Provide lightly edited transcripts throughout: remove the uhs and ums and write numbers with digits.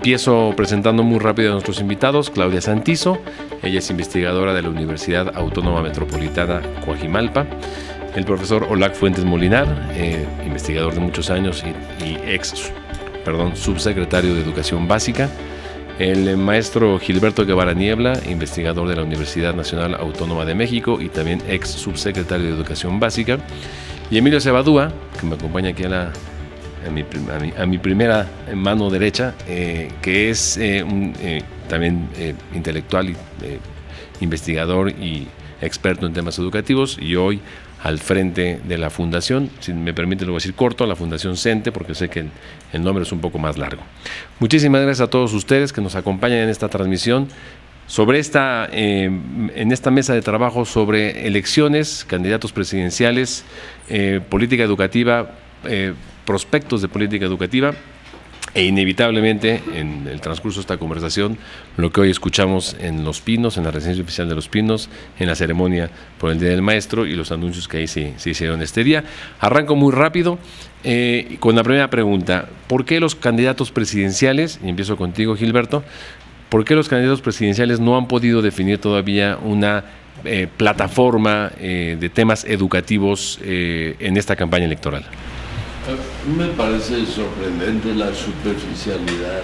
Empiezo presentando muy rápido a nuestros invitados. Claudia Santizo, ella es investigadora de la Universidad Autónoma Metropolitana Coajimalpa. El profesor Olac Fuentes Molinar, investigador de muchos años y subsecretario de Educación Básica. El maestro Gilberto Guevara Niebla, investigador de la Universidad Nacional Autónoma de México y también ex subsecretario de Educación Básica. Y Emilio Cebadúa, que me acompaña aquí a mi primera mano derecha, que es también intelectual, investigador y experto en temas educativos, y hoy al frente de la fundación, si me permite lo voy a decir corto, la Fundación CENTE, porque sé que el nombre es un poco más largo. Muchísimas gracias a todos ustedes que nos acompañan en esta transmisión sobre en esta mesa de trabajo sobre elecciones, candidatos presidenciales, política educativa, prospectos de política educativa e inevitablemente en el transcurso de esta conversación lo que hoy escuchamos en Los Pinos, en la residencia oficial de Los Pinos, en la ceremonia por el Día del Maestro y los anuncios que ahí se hicieron este día. Arranco muy rápido con la primera pregunta. ¿Por qué los candidatos presidenciales, y empiezo contigo Gilberto, por qué los candidatos presidenciales no han podido definir todavía una plataforma de temas educativos en esta campaña electoral? Me parece sorprendente la superficialidad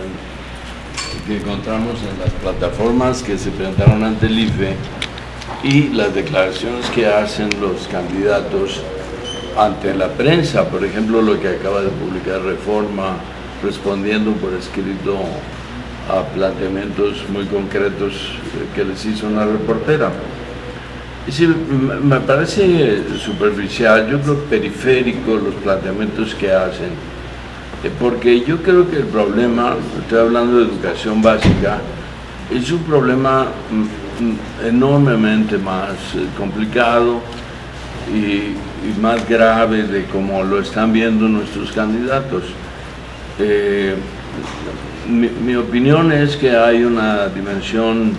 que encontramos en las plataformas que se presentaron ante el IFE y las declaraciones que hacen los candidatos ante la prensa. Por ejemplo, lo que acaba de publicar Reforma, respondiendo por escrito a planteamientos muy concretos que les hizo una reportera. Sí, me parece superficial, yo creo periférico los planteamientos que hacen, porque yo creo que el problema, estoy hablando de educación básica, es un problema enormemente más complicado y más grave de como lo están viendo nuestros candidatos. Mi opinión es que hay una dimensión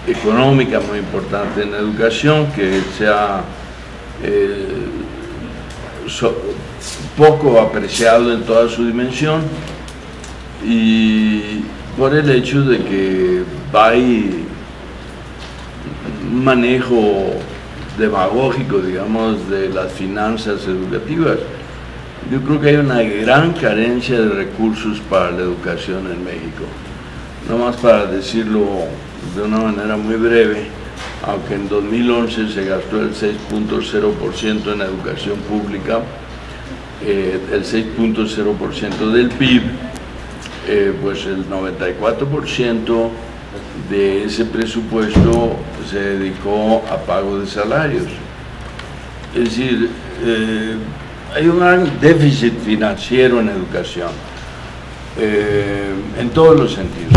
económica muy importante en la educación que se ha poco apreciado en toda su dimensión, y por el hecho de que hay un manejo demagógico, digamos, de las finanzas educativas. Yo creo que hay una gran carencia de recursos para la educación en México. No más para decirlo de una manera muy breve, aunque en 2011 se gastó el 6.0% en educación pública, el 6.0% del PIB, pues el 94% de ese presupuesto se dedicó a pago de salarios. Es decir, hay un gran déficit financiero en educación, en todos los sentidos.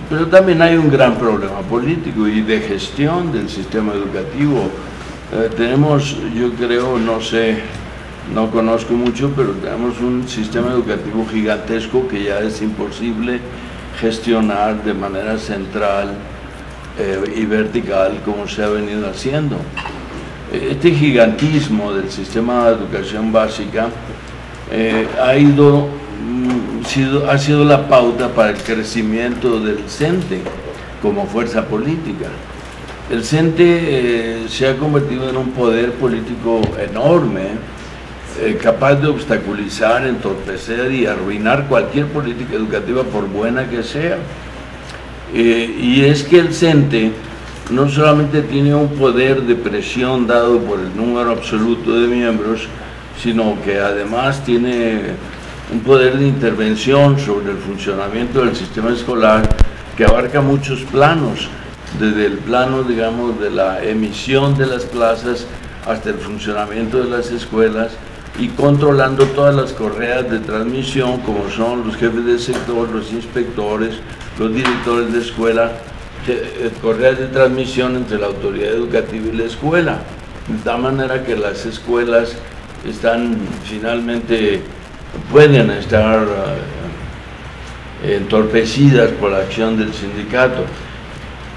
Pero también hay un gran problema político y de gestión del sistema educativo. Tenemos, yo creo, no sé, no conozco mucho, pero tenemos un sistema educativo gigantesco que ya es imposible gestionar de manera central y vertical como se ha venido haciendo. Este gigantismo del sistema de educación básica ha sido la pauta para el crecimiento del CENTE como fuerza política. El CENTE se ha convertido en un poder político enorme, capaz de obstaculizar, entorpecer y arruinar cualquier política educativa por buena que sea. Y es que el CENTE no solamente tiene un poder de presión dado por el número absoluto de miembros, sino que además tiene un poder de intervención sobre el funcionamiento del sistema escolar que abarca muchos planos, desde el plano, digamos, de la emisión de las plazas hasta el funcionamiento de las escuelas, y controlando todas las correas de transmisión, como son los jefes de sector, los inspectores, los directores de escuela, correas de transmisión entre la autoridad educativa y la escuela, de tal manera que las escuelas están finalmente, pueden estar entorpecidas por la acción del sindicato.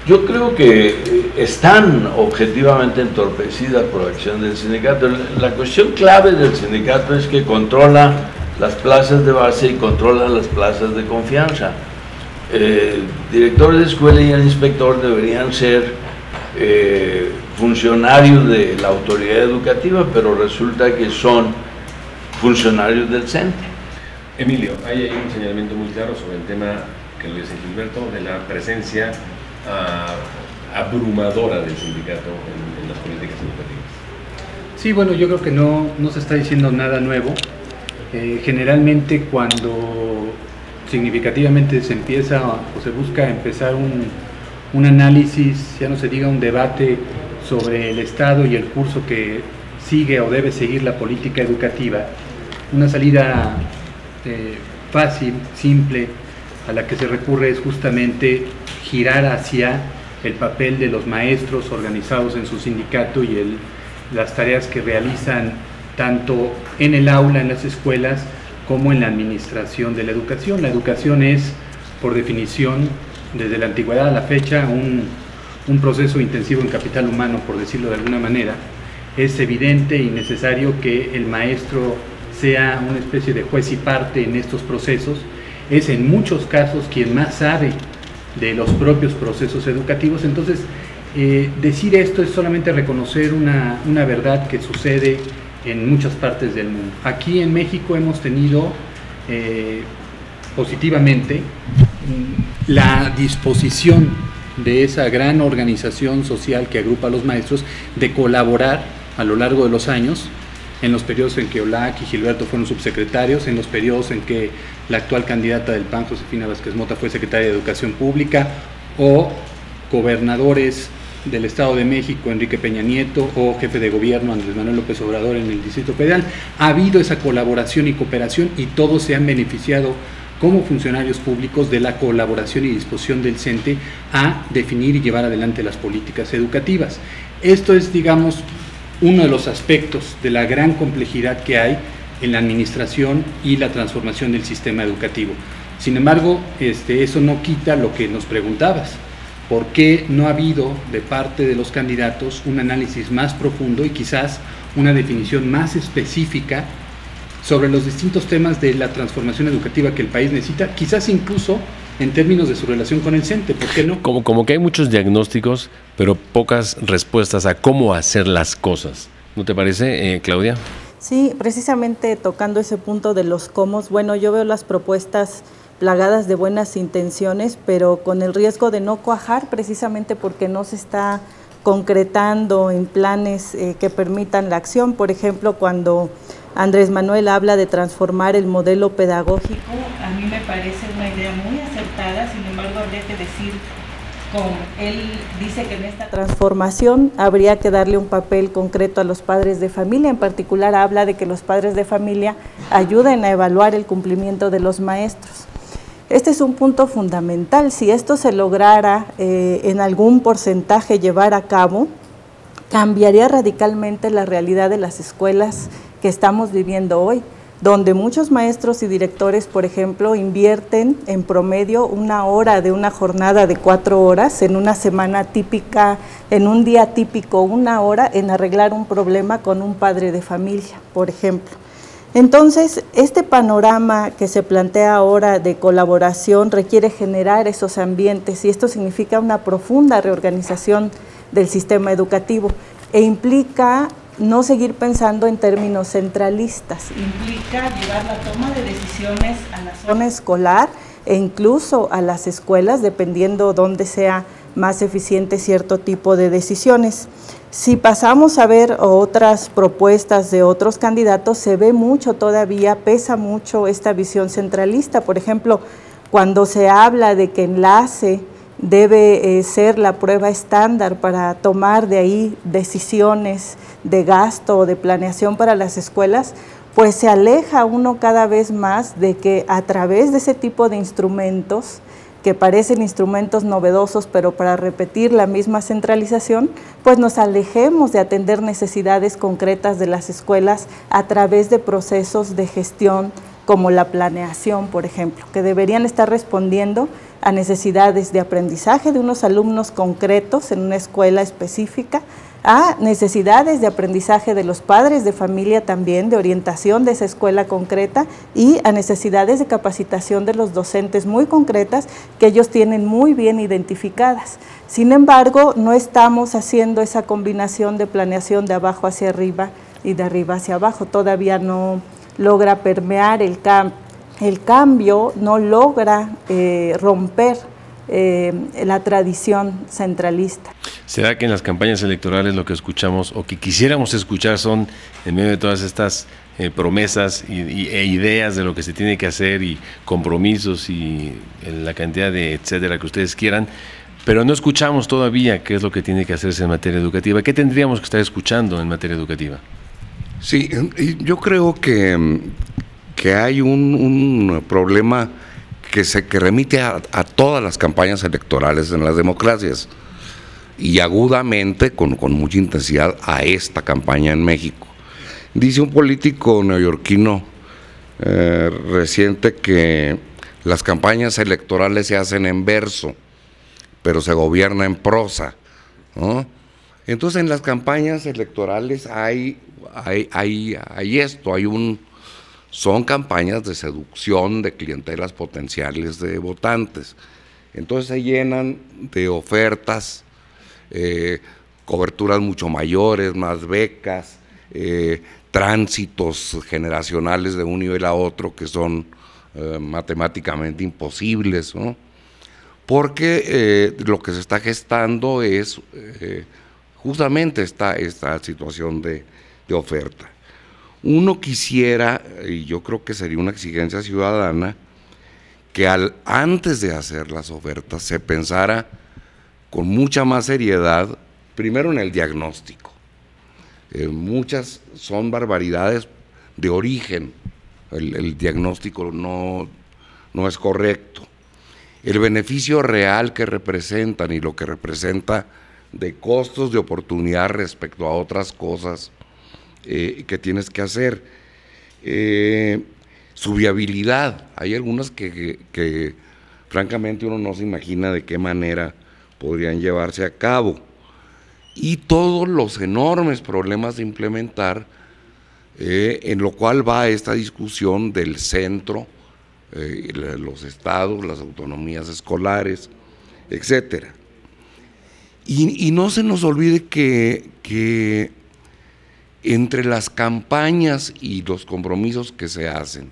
Yo creo que están objetivamente entorpecidas por la acción del sindicato. La cuestión clave del sindicato es que controla las plazas de base y controla las plazas de confianza. El director de escuela y el inspector deberían ser funcionarios de la autoridad educativa, pero resulta que son funcionarios del CENTE. Emilio, hay ahí un señalamiento muy claro sobre el tema que lo dice Gilberto, de la presencia abrumadora del sindicato en las políticas educativas. Sí, bueno, yo creo que no se está diciendo nada nuevo. Generalmente cuando significativamente se empieza o se busca empezar un análisis, ya no se diga un debate sobre el Estado y el curso que sigue o debe seguir la política educativa, una salida fácil, simple, a la que se recurre es justamente girar hacia el papel de los maestros organizados en su sindicato y las tareas que realizan tanto en el aula, en las escuelas, como en la administración de la educación. La educación es, por definición, desde la antigüedad a la fecha, un proceso intensivo en capital humano, por decirlo de alguna manera. Es evidente y necesario que el maestro sea una especie de juez y parte en estos procesos. Es en muchos casos quien más sabe de los propios procesos educativos. Entonces, decir esto es solamente reconocer una verdad que sucede en muchas partes del mundo. Aquí en México hemos tenido positivamente la disposición de esa gran organización social que agrupa a los maestros de colaborar a lo largo de los años, en los periodos en que Olac y Gilberto fueron subsecretarios, en los periodos en que la actual candidata del PAN, Josefina Vázquez Mota, fue secretaria de Educación Pública, o gobernadores del Estado de México, Enrique Peña Nieto, o jefe de gobierno, Andrés Manuel López Obrador, en el Distrito Federal. Ha habido esa colaboración y cooperación y todos se han beneficiado como funcionarios públicos de la colaboración y disposición del CENTE a definir y llevar adelante las políticas educativas. Esto es, digamos, uno de los aspectos de la gran complejidad que hay en la administración y la transformación del sistema educativo. Sin embargo, eso no quita lo que nos preguntabas. ¿Por qué no ha habido de parte de los candidatos un análisis más profundo y quizás una definición más específica sobre los distintos temas de la transformación educativa que el país necesita, quizás incluso en términos de su relación con el CENTE? ¿Por qué no? Como que hay muchos diagnósticos, pero pocas respuestas a cómo hacer las cosas. ¿No te parece, Claudia? Sí, precisamente tocando ese punto de los cómo, bueno, yo veo las propuestas plagadas de buenas intenciones, pero con el riesgo de no cuajar, precisamente porque no se está concretando en planes que permitan la acción. Por ejemplo, cuando Andrés Manuel habla de transformar el modelo pedagógico, a mí me parece una idea muy acertada, sin embargo habría que decir cómo. Él dice que en esta transformación habría que darle un papel concreto a los padres de familia, en particular habla de que los padres de familia ayuden a evaluar el cumplimiento de los maestros. Este es un punto fundamental. Si esto se lograra en algún porcentaje llevar a cabo, cambiaría radicalmente la realidad de las escuelas que estamos viviendo hoy, donde muchos maestros y directores, por ejemplo, invierten en promedio 1 hora de una jornada de 4 horas, en una semana típica, en un día típico 1 hora en arreglar un problema con un padre de familia, por ejemplo. Entonces, este panorama que se plantea ahora de colaboración requiere generar esos ambientes y esto significa una profunda reorganización del sistema educativo e implica no seguir pensando en términos centralistas, implica llevar la toma de decisiones a la zona escolar e incluso a las escuelas, dependiendo dónde sea más eficiente cierto tipo de decisiones. Si pasamos a ver otras propuestas de otros candidatos, se ve mucho todavía, pesa mucho esta visión centralista. Por ejemplo, cuando se habla de que enlace debe ser la prueba estándar para tomar de ahí decisiones de gasto o de planeación para las escuelas, pues se aleja uno cada vez más de que a través de ese tipo de instrumentos, que parecen instrumentos novedosos, pero para repetir la misma centralización, pues nos alejemos de atender necesidades concretas de las escuelas a través de procesos de gestión como la planeación, por ejemplo, que deberían estar respondiendo a necesidades de aprendizaje de unos alumnos concretos en una escuela específica, a necesidades de aprendizaje de los padres de familia también, de orientación de esa escuela concreta y a necesidades de capacitación de los docentes muy concretas que ellos tienen muy bien identificadas. Sin embargo, no estamos haciendo esa combinación de planeación de abajo hacia arriba y de arriba hacia abajo. Todavía no logra permear el cambio, no logra romper la tradición centralista. ¿Será que en las campañas electorales lo que escuchamos o que quisiéramos escuchar son, en medio de todas estas promesas e ideas de lo que se tiene que hacer y compromisos y la cantidad de etcétera que ustedes quieran, pero no escuchamos todavía qué es lo que tiene que hacerse en materia educativa? ¿Qué tendríamos que estar escuchando en materia educativa? Sí, yo creo que hay un problema que remite a todas las campañas electorales en las democracias y agudamente, con mucha intensidad, a esta campaña en México. Dice un político neoyorquino reciente que las campañas electorales se hacen en verso, pero se gobierna en prosa, ¿no? Entonces en las campañas electorales son campañas de seducción de clientelas potenciales de votantes. Entonces se llenan de ofertas, coberturas mucho mayores, más becas, tránsitos generacionales de un nivel a otro que son matemáticamente imposibles, ¿no? Porque lo que se está gestando es justamente esta situación de oferta. Uno quisiera, y yo creo que sería una exigencia ciudadana, que antes de hacer las ofertas se pensara con mucha más seriedad, primero en el diagnóstico. Muchas son barbaridades de origen, el diagnóstico no es correcto. El beneficio real que representan y lo que representa de costos de oportunidad respecto a otras cosas que tienes que hacer. Su viabilidad, hay algunas que francamente uno no se imagina de qué manera podrían llevarse a cabo, y todos los enormes problemas de implementar, en lo cual va esta discusión del centro, los estados, las autonomías escolares, etcétera. Y no se nos olvide que entre las campañas y los compromisos que se hacen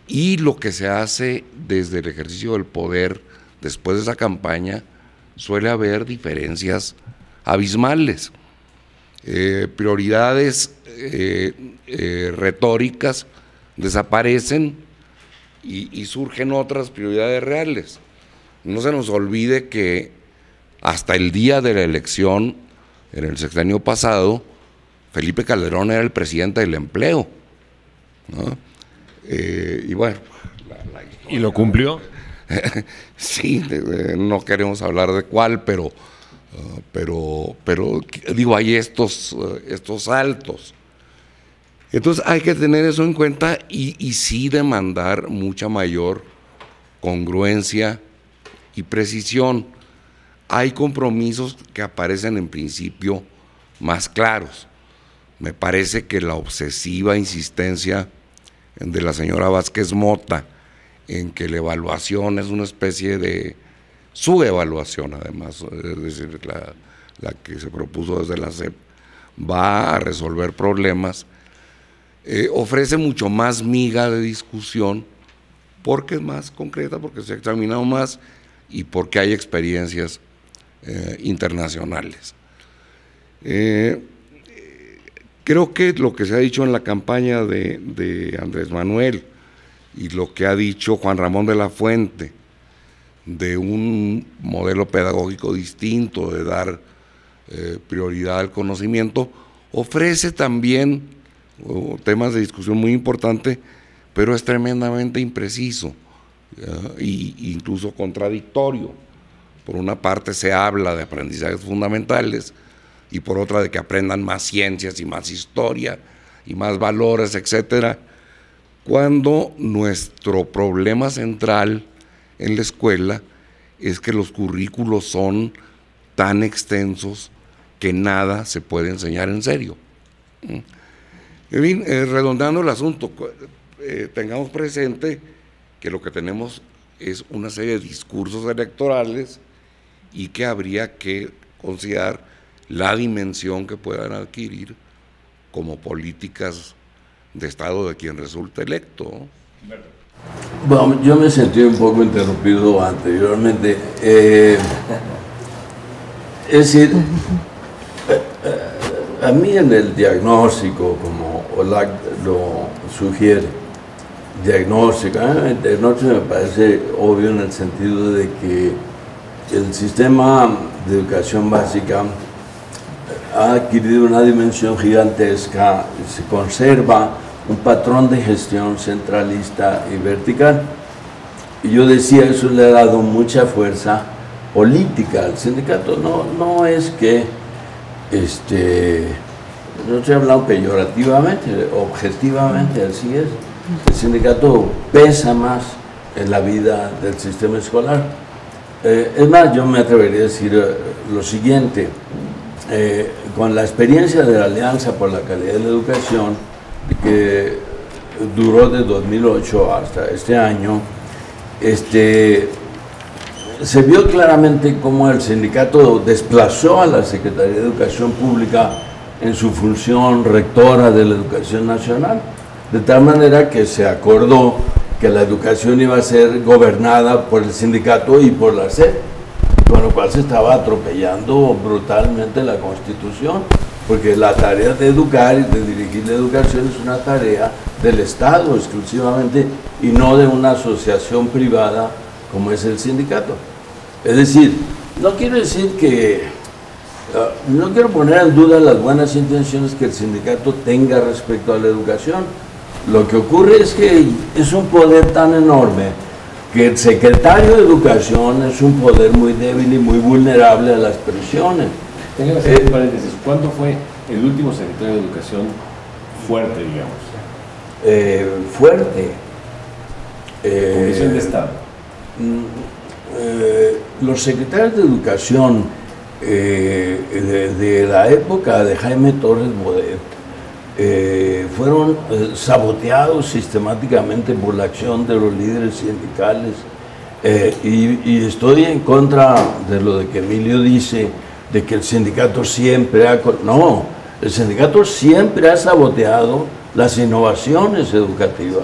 y lo que se hace desde el ejercicio del poder después de esa campaña, suele haber diferencias abismales, prioridades retóricas desaparecen y surgen otras prioridades reales. No se nos olvide que hasta el día de la elección, en el sexenio pasado, Felipe Calderón era el presidente del empleo, ¿no? Y bueno. ¿Y lo cumplió? Sí, no queremos hablar de cuál, pero digo, hay estos saltos. Entonces hay que tener eso en cuenta y sí demandar mucha mayor congruencia y precisión. Hay compromisos que aparecen en principio más claros. Me parece que la obsesiva insistencia de la señora Vázquez Mota en que la evaluación es una especie de subevaluación, además, es decir, la que se propuso desde la SEP, va a resolver problemas, ofrece mucho más miga de discusión porque es más concreta, porque se ha examinado más y porque hay experiencias internacionales. Creo que lo que se ha dicho en la campaña de Andrés Manuel y lo que ha dicho Juan Ramón de la Fuente de un modelo pedagógico distinto, de dar prioridad al conocimiento, ofrece también temas de discusión muy importante, pero es tremendamente impreciso e incluso contradictorio. Por una parte se habla de aprendizajes fundamentales y por otra de que aprendan más ciencias y más historia y más valores, etcétera, cuando nuestro problema central en la escuela es que los currículos son tan extensos que nada se puede enseñar en serio. En fin, redondeando el asunto, tengamos presente que lo que tenemos es una serie de discursos electorales y que habría que considerar la dimensión que puedan adquirir como políticas de Estado de quien resulta electo. Bueno, yo me sentí un poco interrumpido anteriormente. Es decir, a mí en el diagnóstico, como Olac lo sugiere, el diagnóstico me parece obvio en el sentido de que el sistema de educación básica ha adquirido una dimensión gigantesca, se conserva un patrón de gestión centralista y vertical. Y yo decía, eso le ha dado mucha fuerza política al sindicato. No es que, no estoy hablando peyorativamente, objetivamente, así es. El sindicato pesa más en la vida del sistema escolar. Es más, yo me atrevería a decir lo siguiente, con la experiencia de la Alianza por la Calidad de la Educación, que duró de 2008 hasta este año, se vio claramente cómo el sindicato desplazó a la Secretaría de Educación Pública en su función rectora de la educación nacional, de tal manera que se acordó que la educación iba a ser gobernada por el sindicato y por la SEP, con lo cual se estaba atropellando brutalmente la Constitución, porque la tarea de educar y de dirigir la educación es una tarea del Estado exclusivamente y no de una asociación privada como es el sindicato. Es decir, no quiero decir que, no quiero poner en duda las buenas intenciones que el sindicato tenga respecto a la educación. Lo que ocurre es que es un poder tan enorme que el secretario de Educación es un poder muy débil y muy vulnerable a las presiones. Tengo que hacer un paréntesis. ¿Cuándo fue el último secretario de Educación fuerte, digamos? Fuerte. Comisión de Estado. Los secretarios de Educación de la época de Jaime Torres Bodet fueron saboteados sistemáticamente por la acción de los líderes sindicales, y estoy en contra de lo de que Emilio dice de que el sindicato siempre ha... No, el sindicato siempre ha saboteado las innovaciones educativas.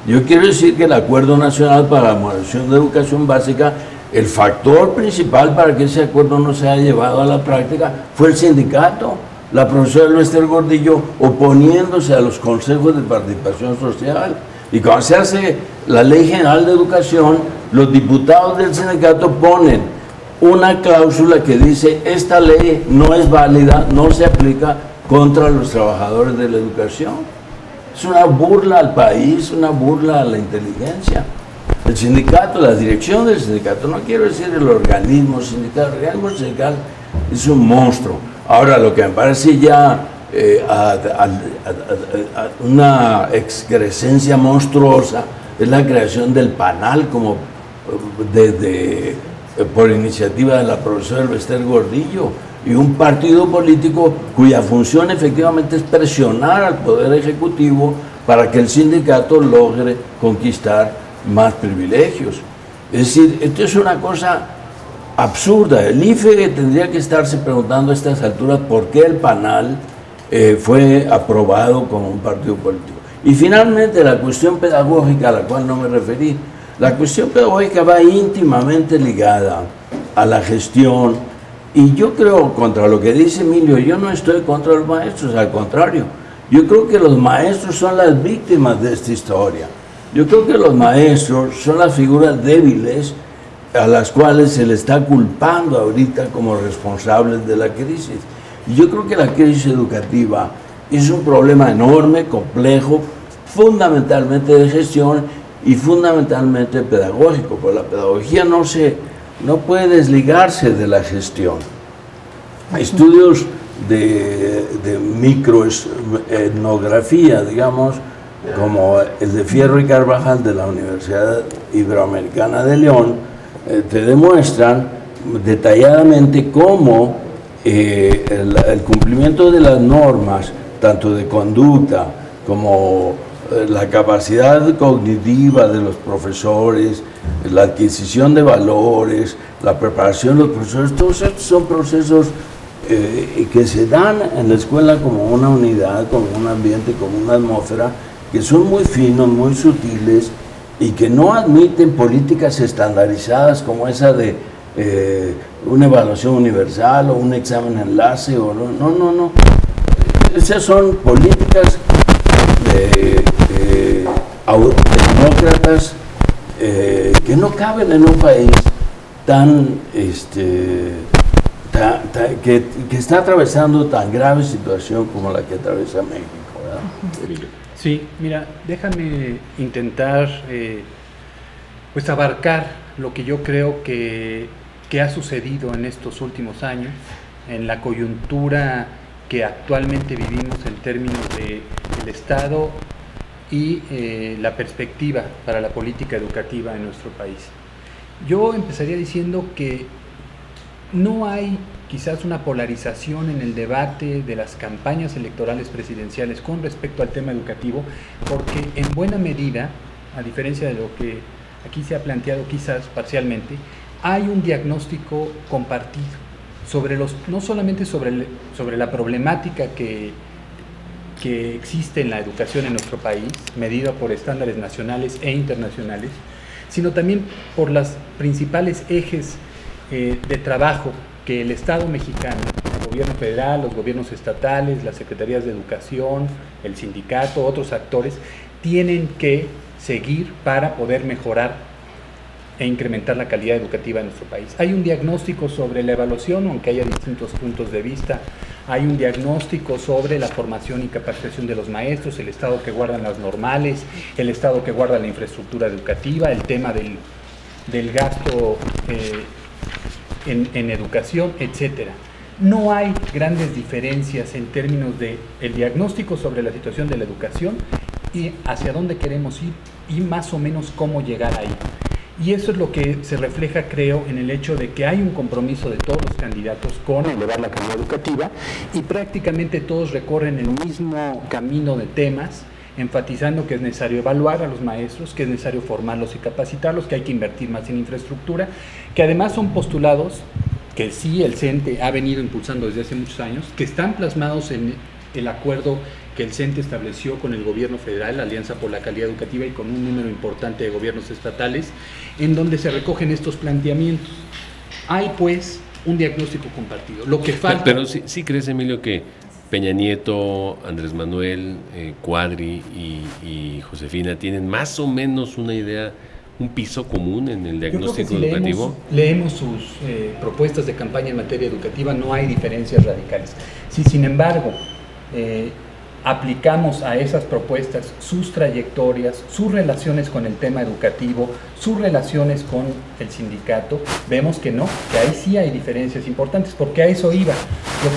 Yo quiero decir que el Acuerdo Nacional para la Modernización de Educación Básica, el factor principal para que ese acuerdo no se haya llevado a la práctica fue el sindicato. La profesora Lester Gordillo oponiéndose a los consejos de participación social. Y cuando se hace la Ley General de Educación, los diputados del sindicato ponen una cláusula que dice: esta ley no es válida, no se aplica contra los trabajadores de la educación. Es una burla al país, una burla a la inteligencia. El sindicato, la dirección del sindicato, no quiero decir el organismo sindical, el organismo sindical es un monstruo. Ahora, lo que me parece ya una excrescencia monstruosa es la creación del PANAL como por iniciativa de la profesora Lester Gordillo, y un partido político cuya función efectivamente es presionar al Poder Ejecutivo para que el sindicato logre conquistar más privilegios. Es decir, esto es una cosa absurda. El IFE tendría que estarse preguntando a estas alturas por qué el PANAL fue aprobado como un partido político. Y finalmente la cuestión pedagógica, a la cual no me referí. La cuestión pedagógica va íntimamente ligada a la gestión, y yo creo, contra lo que dice Emilio, yo no estoy contra los maestros, al contrario, yo creo que los maestros son las víctimas de esta historia. Yo creo que los maestros son las figuras débiles a las cuales se le está culpando ahorita como responsables de la crisis. Y yo creo que la crisis educativa es un problema enorme, complejo, fundamentalmente de gestión y fundamentalmente pedagógico, porque la pedagogía no puede desligarse de la gestión. Estudios de microetnografía, digamos, como el de Fierro y Carvajal de la Universidad Iberoamericana de León, te demuestran detalladamente cómo el cumplimiento de las normas, tanto de conducta como la capacidad cognitiva de los profesores, la adquisición de valores, la preparación de los profesores, todos estos son procesos que se dan en la escuela como una unidad, como un ambiente, como una atmósfera, que son muy finos, muy sutiles y que no admiten políticas estandarizadas como esa de una evaluación universal o un examen enlace o no. Esas son políticas demócratas que no caben en un país que está atravesando tan grave situación como la que atraviesa México, ¿verdad? Sí, mira, déjame intentar pues abarcar lo que yo creo que ha sucedido en estos últimos años, en la coyuntura que actualmente vivimos en términos del Estado y la perspectiva para la política educativa en nuestro país. Yo empezaría diciendo que no hay quizás una polarización en el debate de las campañas electorales presidenciales con respecto al tema educativo, porque en buena medida, a diferencia de lo que aquí se ha planteado quizás parcialmente, hay un diagnóstico compartido sobre no solamente sobre la problemática que existe en la educación en nuestro país, medida por estándares nacionales e internacionales, sino también por los principales ejes de trabajo que el Estado mexicano, el gobierno federal, los gobiernos estatales, las secretarías de educación, el sindicato, otros actores, tienen que seguir para poder mejorar e incrementar la calidad educativa en nuestro país. Hay un diagnóstico sobre la evaluación, aunque haya distintos puntos de vista. Hay un diagnóstico sobre la formación y capacitación de los maestros, el estado que guardan las normales, el estado que guarda la infraestructura educativa, el tema del gasto en educación, etcétera. No hay grandes diferencias en términos de el diagnóstico sobre la situación de la educación y hacia dónde queremos ir y más o menos cómo llegar ahí. Y eso es lo que se refleja, creo, en el hecho de que hay un compromiso de todos los candidatos con elevar la calidad educativa y prácticamente todos recorren el mismo camino de temas, enfatizando que es necesario evaluar a los maestros, que es necesario formarlos y capacitarlos, que hay que invertir más en infraestructura, que además son postulados que sí el CENTE ha venido impulsando desde hace muchos años, que están plasmados en el acuerdo que el CENTE estableció con el gobierno federal, la Alianza por la Calidad Educativa, y con un número importante de gobiernos estatales, en donde se recogen estos planteamientos. Hay pues un diagnóstico compartido. Lo que falta... Pero sí crees, Emilio, que Peña Nieto, Andrés Manuel, Cuadri y Josefina tienen más o menos una idea, un piso común en el diagnóstico educativo. Leemos sus propuestas de campaña en materia educativa, no hay diferencias radicales. Si sin embargo aplicamos a esas propuestas sus trayectorias, sus relaciones con el tema educativo, sus relaciones con el sindicato, vemos que no, que ahí sí hay diferencias importantes, porque a eso iba.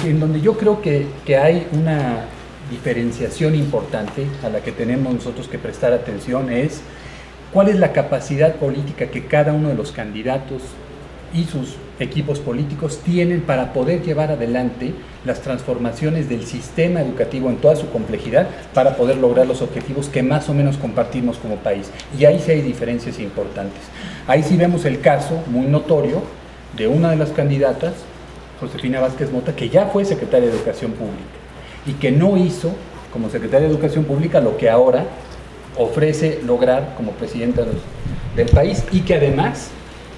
En donde yo creo que hay una diferenciación importante a la que tenemos nosotros que prestar atención es cuál es la capacidad política que cada uno de los candidatos y sus equipos políticos tienen para poder llevar adelante las transformaciones del sistema educativo en toda su complejidad para poder lograr los objetivos que más o menos compartimos como país. Y ahí sí hay diferencias importantes. Ahí sí vemos el caso muy notorio de una de las candidatas, Josefina Vázquez Mota, que ya fue secretaria de Educación Pública y que no hizo como secretaria de Educación Pública lo que ahora ofrece lograr como presidenta del país, y que además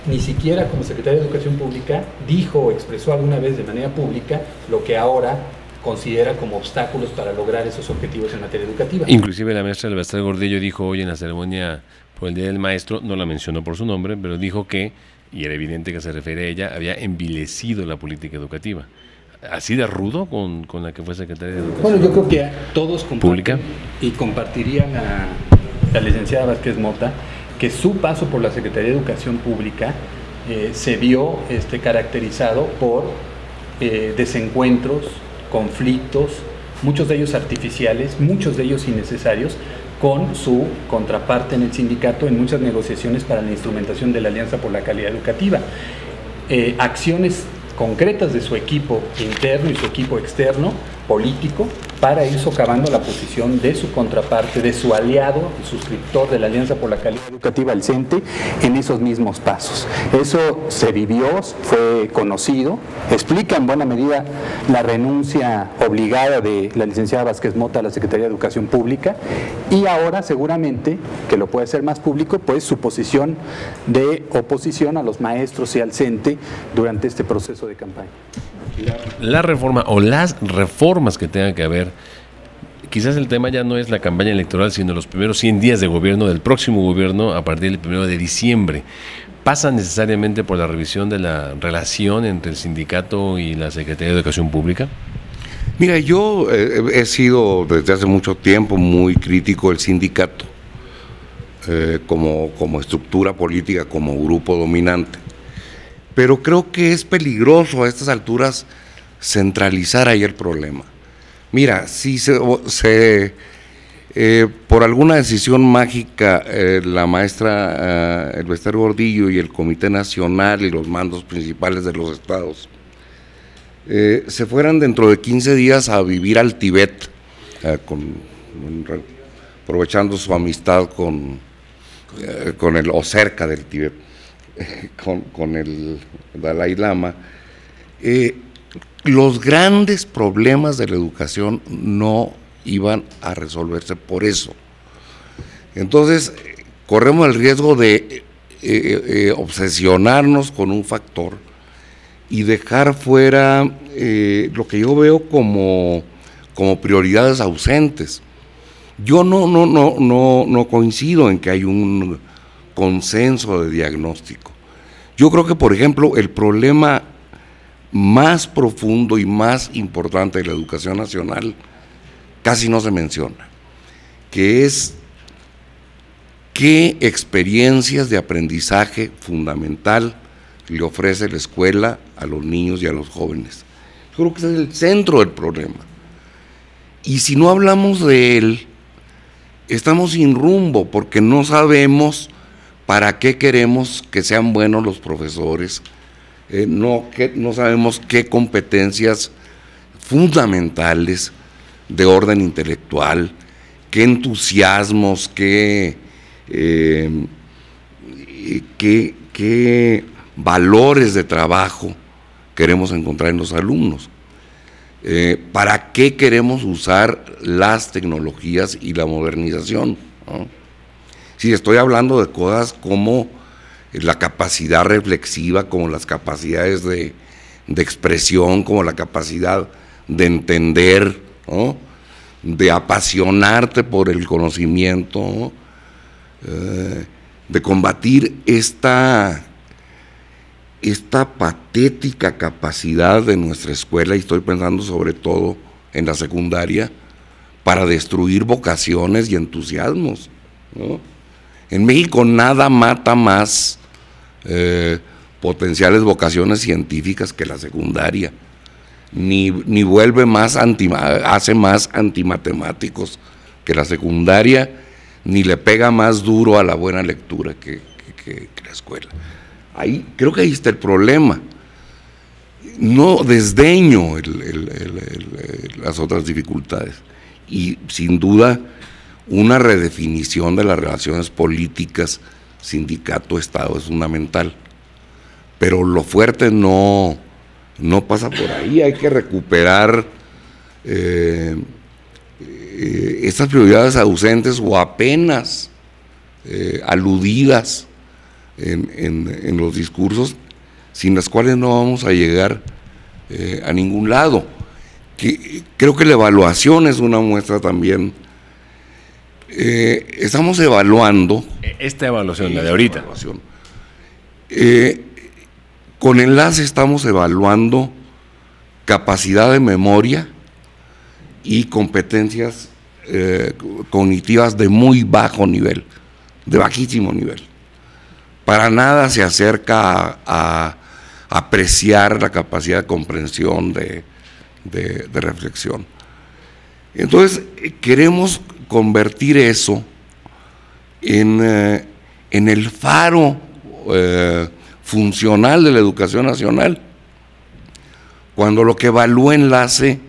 ni siquiera como secretaria de Educación Pública dijo o expresó alguna vez de manera pública lo que ahora considera como obstáculos para lograr esos objetivos en materia educativa. Inclusive la maestra Elbastel Gordillo dijo hoy en la ceremonia por el Día del Maestro, no la mencionó por su nombre, pero dijo que, y era evidente que se refiere a ella, había envilecido la política educativa. ¿Así de rudo con la que fue secretaria de Educación? Bueno, yo creo que todos pública y compartirían la licenciada Vázquez Mota que su paso por la Secretaría de Educación Pública se vio caracterizado por desencuentros, conflictos, muchos de ellos artificiales, muchos de ellos innecesarios, con su contraparte en el sindicato en muchas negociaciones para la instrumentación de la Alianza por la Calidad Educativa. Acciones concretas de su equipo interno y su equipo externo, político, para ir socavando la posición de su contraparte, de su aliado, el suscriptor de la Alianza por la Calidad Educativa, el CENTE, en esos mismos pasos. Eso se vivió, fue conocido, explica en buena medida la renuncia obligada de la licenciada Vázquez Mota a la Secretaría de Educación Pública, y ahora seguramente, que lo puede hacer más público, pues su posición de oposición a los maestros y al CENTE durante este proceso de campaña. La reforma o las reformas que tengan que haber, quizás el tema ya no es la campaña electoral, sino los primeros 100 días de gobierno del próximo gobierno a partir del 1 de diciembre. ¿Pasa necesariamente por la revisión de la relación entre el sindicato y la Secretaría de Educación Pública? Mira, yo he sido desde hace mucho tiempo muy crítico del sindicato como estructura política, como grupo dominante. Pero creo que es peligroso a estas alturas centralizar ahí el problema. Mira, si por alguna decisión mágica la maestra Elbester Gordillo y el Comité Nacional y los mandos principales de los estados se fueran dentro de 15 días a vivir al Tíbet, aprovechando su amistad con el, o cerca del Tíbet, con el Dalai Lama, los grandes problemas de la educación no iban a resolverse por eso. Entonces, corremos el riesgo de obsesionarnos con un factor y dejar fuera lo que yo veo como prioridades ausentes. Yo no coincido en que hay un consenso de diagnóstico. Yo creo que, por ejemplo, el problema más profundo y más importante de la educación nacional casi no se menciona, que es qué experiencias de aprendizaje fundamental le ofrece la escuela a los niños y a los jóvenes. Yo creo que ese es el centro del problema. Y si no hablamos de él, estamos sin rumbo, porque no sabemos para qué queremos que sean buenos los profesores, no sabemos qué competencias fundamentales de orden intelectual, qué entusiasmos, qué valores de trabajo queremos encontrar en los alumnos, para qué queremos usar las tecnologías y la modernización, ¿no? Sí, estoy hablando de cosas como la capacidad reflexiva, como las capacidades de expresión, como la capacidad de entender, ¿no? De apasionarte por el conocimiento, ¿no? De combatir esta patética capacidad de nuestra escuela, y estoy pensando sobre todo en la secundaria, para destruir vocaciones y entusiasmos, ¿no? En México nada mata más potenciales vocaciones científicas que la secundaria, ni vuelve más hace más antimatemáticos que la secundaria, ni le pega más duro a la buena lectura que la escuela. Creo que ahí está el problema. No desdeño las otras dificultades, y sin duda una redefinición de las relaciones políticas sindicato-estado es fundamental, pero lo fuerte no pasa por ahí. Hay que recuperar estas prioridades ausentes o apenas aludidas en los discursos, sin las cuales no vamos a llegar a ningún lado. Creo que la evaluación es una muestra también. Estamos evaluando. Esta evaluación, la de ahorita. Con Enlace estamos evaluando capacidad de memoria y competencias cognitivas de muy bajo nivel, de bajísimo nivel. Para nada se acerca a apreciar la capacidad de comprensión, de reflexión. Entonces, queremos convertir eso en el faro funcional de la educación nacional. cuando lo que evalúa enlace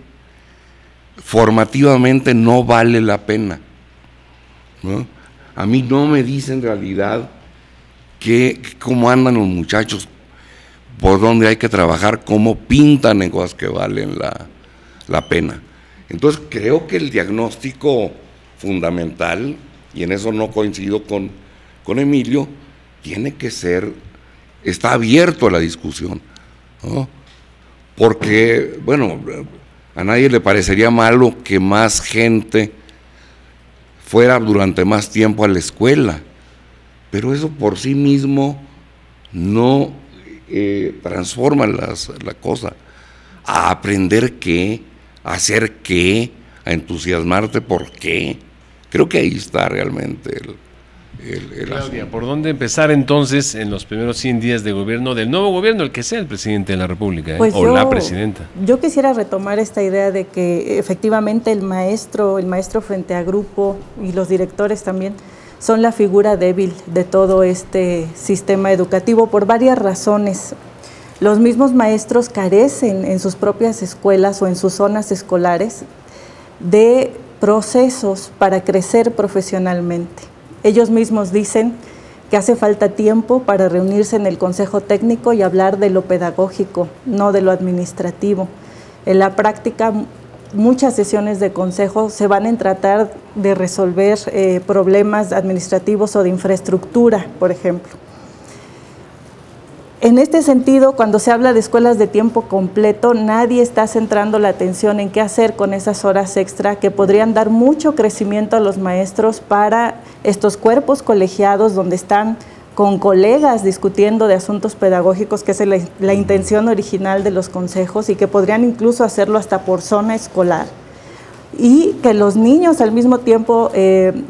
formativamente no vale la pena, ¿no? A mí no me dice en realidad cómo andan los muchachos, por dónde hay que trabajar, cómo pintan en cosas que valen la pena. Entonces creo que el diagnóstico fundamental, y en eso no coincido con Emilio, tiene que ser, está abierto a la discusión, ¿no? Porque, bueno, a nadie le parecería malo que más gente fuera durante más tiempo a la escuela, pero eso por sí mismo no transforma la cosa. A aprender qué, a hacer qué, a entusiasmarte por qué. Creo que ahí está realmente el Claudia, asunto. ¿por dónde empezar entonces en los primeros 100 días de gobierno del nuevo gobierno, el que sea el presidente de la República, Pues o la presidenta? Yo quisiera retomar esta idea de que efectivamente el maestro frente a grupo y los directores también son la figura débil de todo este sistema educativo por varias razones. Los mismos maestros carecen en sus propias escuelas o en sus zonas escolares de procesos para crecer profesionalmente. Ellos mismos dicen que hace falta tiempo para reunirse en el consejo técnico y hablar de lo pedagógico, no de lo administrativo. En la práctica, muchas sesiones de consejo se van a tratar de resolver problemas administrativos o de infraestructura, por ejemplo. En este sentido, cuando se habla de escuelas de tiempo completo, nadie está centrando la atención en qué hacer con esas horas extra que podrían dar mucho crecimiento a los maestros para estos cuerpos colegiados donde están con colegas discutiendo de asuntos pedagógicos, que es la intención original de los consejos, y que podrían incluso hacerlo hasta por zona escolar. Y que los niños al mismo tiempo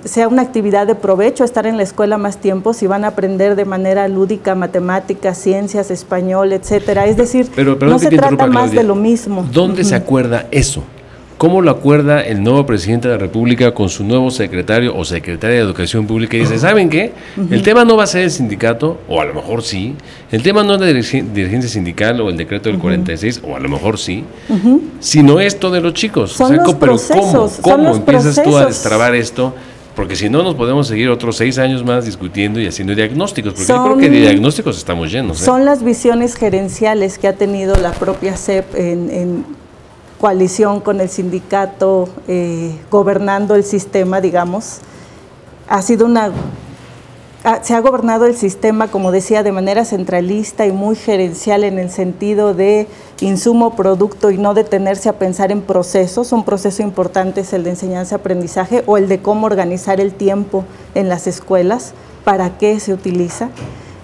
sea una actividad de provecho estar en la escuela más tiempo si van a aprender de manera lúdica matemáticas, ciencias, español, etcétera. Es decir, no se trata más de lo mismo. ¿Dónde se acuerda eso? ¿Cómo lo acuerda el nuevo presidente de la República con su nuevo secretario o secretaria de Educación Pública? Y dice, ¿saben qué? El tema no va a ser el sindicato, o a lo mejor sí. El tema no es la dirigencia sindical o el decreto del 46, o a lo mejor sí, sino esto de los chicos. Son los pero procesos, ¿cómo empiezas tú a destrabar esto? Porque si no, nos podemos seguir otros 6 años más discutiendo y haciendo diagnósticos, porque yo creo que de diagnósticos estamos llenos. Son las visiones gerenciales que ha tenido la propia SEP en coalición con el sindicato, gobernando el sistema, digamos. Se ha gobernado el sistema, como decía, de manera centralista y muy gerencial en el sentido de insumo, producto, y no detenerse a pensar en procesos. Un proceso importante es el de enseñanza-aprendizaje o el de cómo organizar el tiempo en las escuelas, para qué se utiliza.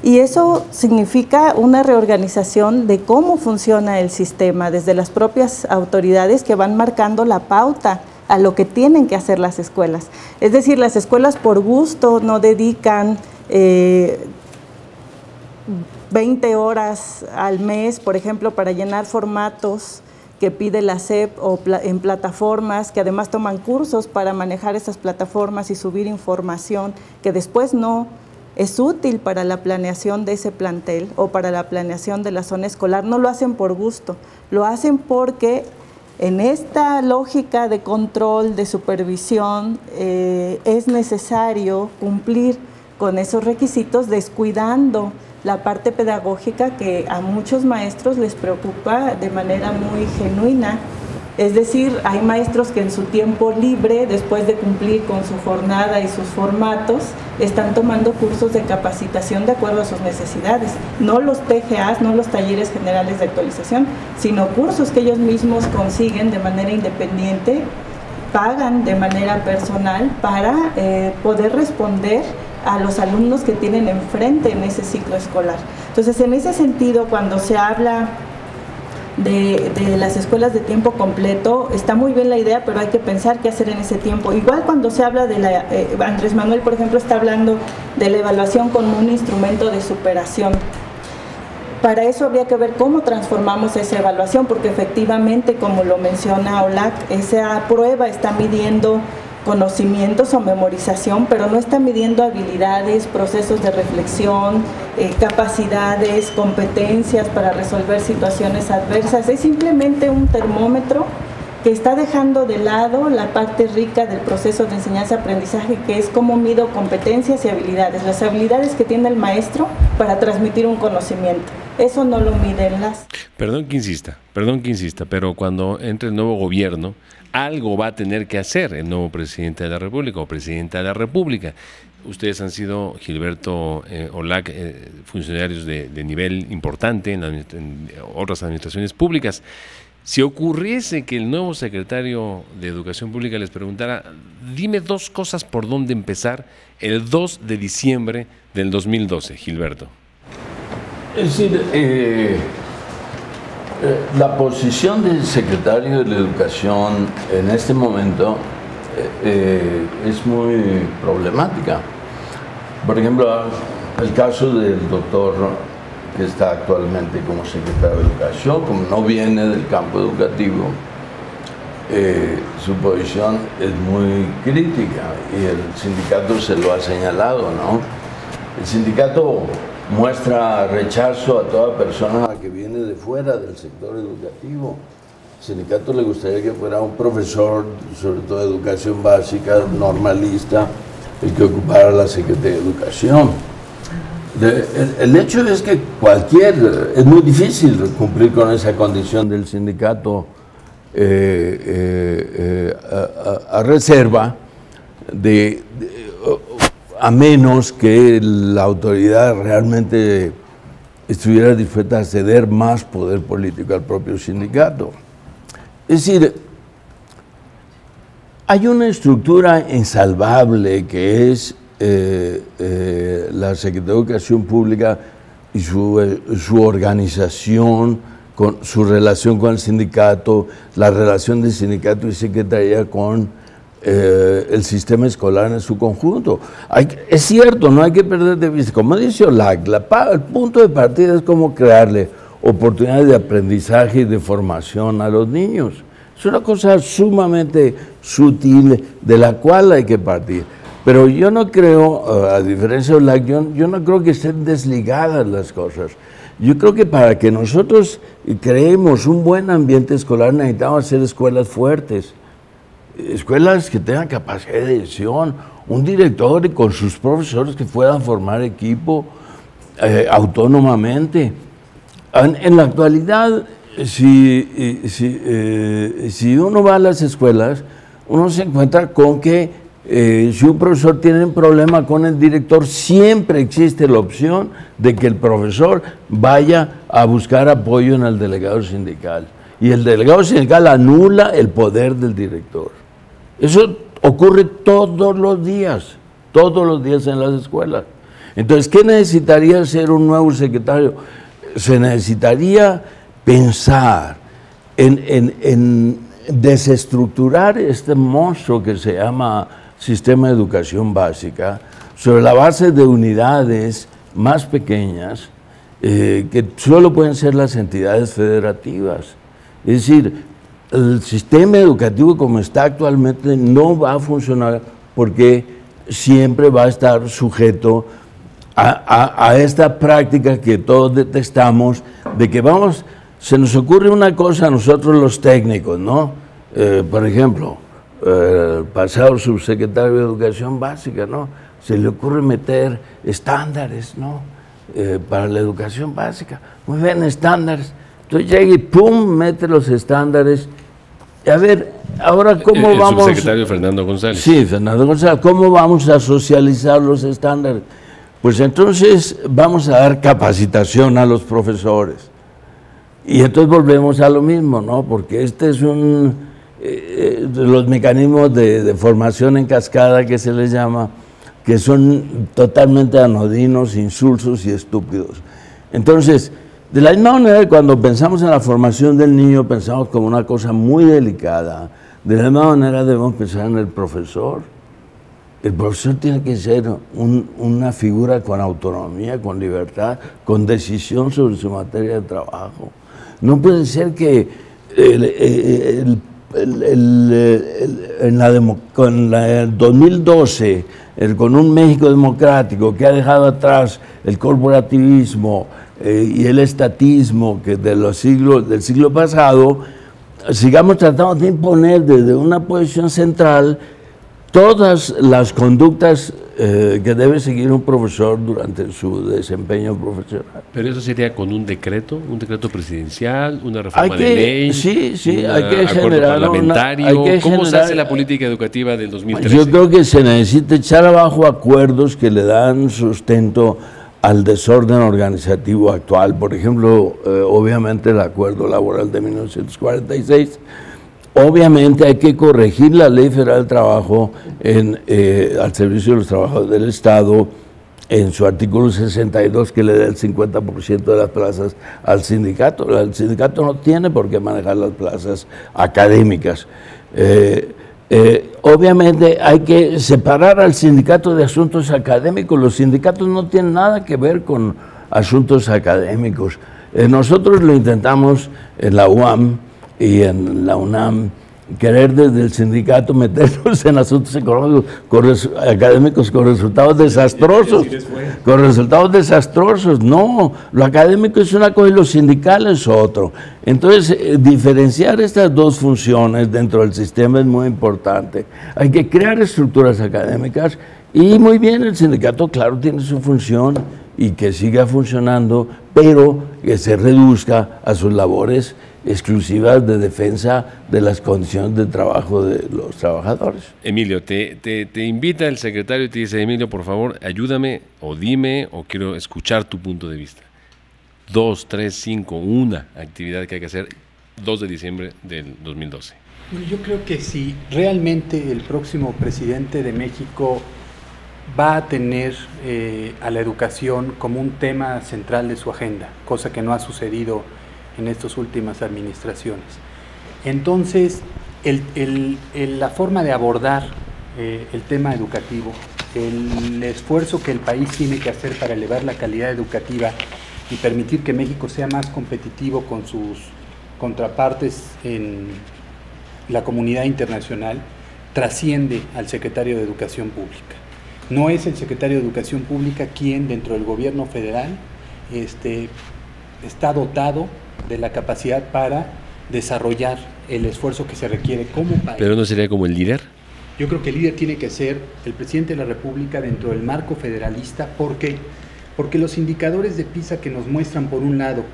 Y eso significa una reorganización de cómo funciona el sistema desde las propias autoridades que van marcando la pauta a lo que tienen que hacer las escuelas. Es decir, las escuelas por gusto no dedican 20 horas al mes, por ejemplo, para llenar formatos que pide la SEP o en plataformas, que además toman cursos para manejar esas plataformas y subir información que después no es útil para la planeación de ese plantel o para la planeación de la zona escolar. No lo hacen por gusto, lo hacen porque en esta lógica de control, de supervisión, es necesario cumplir con esos requisitos, descuidando la parte pedagógica que a muchos maestros les preocupa de manera muy genuina. Es decir, hay maestros que en su tiempo libre, después de cumplir con su jornada y sus formatos, están tomando cursos de capacitación de acuerdo a sus necesidades. No los TGAs, no los talleres generales de actualización, sino cursos que ellos mismos consiguen de manera independiente, pagan de manera personal para poder responder a los alumnos que tienen enfrente en ese ciclo escolar. Entonces, en ese sentido, cuando se habla de las escuelas de tiempo completo, está muy bien la idea, pero hay que pensar qué hacer en ese tiempo. Igual cuando se habla de Andrés Manuel, por ejemplo, está hablando de la evaluación como un instrumento de superación. Para eso habría que ver cómo transformamos esa evaluación, porque efectivamente, como lo menciona Olac, esa prueba está midiendo conocimientos o memorización, pero no está midiendo habilidades, procesos de reflexión, capacidades, competencias para resolver situaciones adversas. Es simplemente un termómetro que está dejando de lado la parte rica del proceso de enseñanza-aprendizaje, que es cómo mido competencias y habilidades, las habilidades que tiene el maestro para transmitir un conocimiento. Eso no lo miden las... Perdón que insista, pero cuando entre el nuevo gobierno, algo va a tener que hacer el nuevo presidente de la República o presidenta de la República. Ustedes han sido, Gilberto Olac, funcionarios de nivel importante en otras administraciones públicas. Si ocurriese que el nuevo secretario de Educación Pública les preguntara, dime 2 cosas por dónde empezar el 2 de diciembre del 2012, Gilberto. Es decir, la posición del secretario de la Educación en este momento es muy problemática. Por ejemplo, el caso del doctor que está actualmente como secretario de Educación, como no viene del campo educativo, su posición es muy crítica y el sindicato se lo ha señalado, ¿no? El sindicato muestra rechazo a toda persona que viene de fuera del sector educativo. Al sindicato le gustaría que fuera un profesor, sobre todo de educación básica, normalista, el que ocupara la Secretaría de Educación. El hecho es que es muy difícil cumplir con esa condición del sindicato a reserva a menos que la autoridad realmente estuviera dispuesta a ceder más poder político al propio sindicato. Es decir, hay una estructura insalvable que es la Secretaría de Educación Pública y su organización, con su relación con el sindicato, la relación del sindicato y secretaría con el sistema escolar en su conjunto. Es cierto, no hay que perder de vista, como dice Olac, el punto de partida es cómo crearle oportunidades de aprendizaje y de formación a los niños. Es una cosa sumamente sutil de la cual hay que partir. Pero yo no creo, a diferencia de Olac, yo no creo que estén desligadas las cosas. Yo creo que para que nosotros creemos un buen ambiente escolar necesitamos hacer escuelas fuertes, escuelas que tengan capacidad de decisión, un director y con sus profesores que puedan formar equipo autónomamente. En la actualidad, si uno va a las escuelas, uno se encuentra con que si un profesor tiene un problema con el director, siempre existe la opción de que el profesor vaya a buscar apoyo en el delegado sindical. Y el delegado sindical anula el poder del director. Eso ocurre todos los días en las escuelas. Entonces, ¿qué necesitaría ser un nuevo secretario? Se necesitaría pensar en desestructurar este monstruo que se llama sistema de educación básica sobre la base de unidades más pequeñas que solo pueden ser las entidades federativas. Es decir, el sistema educativo como está actualmente no va a funcionar porque siempre va a estar sujeto a esta práctica que todos detestamos, de que se nos ocurre una cosa a nosotros los técnicos, ¿no? Por ejemplo, el pasado subsecretario de Educación Básica, ¿no? Se le ocurre meter estándares, ¿no? Para la educación básica. Muy bien, estándares. Entonces llega y ¡pum! Mete los estándares. A ver, ahora ¿cómo vamos? El subsecretario Fernando González. Sí, Fernando González. ¿Cómo vamos a socializar los estándares? Pues entonces vamos a dar capacitación a los profesores. Y entonces volvemos a lo mismo, ¿no? Porque este es los mecanismos de formación en cascada que se les llama, que son totalmente anodinos, insulsos y estúpidos. Entonces, de la misma manera, cuando pensamos en la formación del niño, pensamos como una cosa muy delicada. De la misma manera debemos pensar en el profesor. El profesor tiene que ser una figura con autonomía, con libertad, con decisión sobre su materia de trabajo. No puede ser que con el 2012, con un México democrático que ha dejado atrás el corporativismo y el estatismo del siglo pasado, sigamos tratando de imponer desde una posición central todas las conductas que debe seguir un profesor durante su desempeño profesional. Pero eso sería con un decreto presidencial, una reforma de ley, sí, hay que generar parlamentario. ¿Cómo se hace la política educativa del 2013? Yo creo que se necesita echar abajo acuerdos que le dan sustento al desorden organizativo actual. Por ejemplo, obviamente el acuerdo laboral de 1946. Obviamente hay que corregir la Ley Federal del Trabajo al servicio de los trabajadores del Estado en su artículo 62, que le da el 50% de las plazas al sindicato. El sindicato no tiene por qué manejar las plazas académicas. Obviamente hay que separar al sindicato de asuntos académicos. Los sindicatos no tienen nada que ver con asuntos académicos. Nosotros lo intentamos en la UAM y en la UNAM, querer desde el sindicato meternos en asuntos económicos académicos con resultados desastrosos. No, lo académico es una cosa y lo sindical es otro. Entonces, diferenciar estas dos funciones dentro del sistema es muy importante. Hay que crear estructuras académicas y muy bien, el sindicato, claro, tiene su función y que siga funcionando, pero que se reduzca a sus labores exclusivas de defensa de las condiciones de trabajo de los trabajadores. Emilio, te invita el secretario y te dice: Emilio, por favor, ayúdame, o dime, o quiero escuchar tu punto de vista. 2, 3, 5, una actividad que hay que hacer 2 de diciembre del 2012. Bueno, yo creo que si realmente el próximo presidente de México va a tener a la educación como un tema central de su agenda, cosa que no ha sucedido en estas últimas administraciones. Entonces, la forma de abordar el tema educativo, el esfuerzo que el país tiene que hacer para elevar la calidad educativa y permitir que México sea más competitivo con sus contrapartes en la comunidad internacional, trasciende al secretario de Educación Pública. No es el secretario de Educación Pública quien dentro del gobierno federal está dotado de la capacidad para desarrollar el esfuerzo que se requiere como país. ¿Pero no sería como el líder? Yo creo que el líder tiene que ser el presidente de la República dentro del marco federalista. ¿Por qué? Porque los indicadores de PISA que nos muestran, por un lado,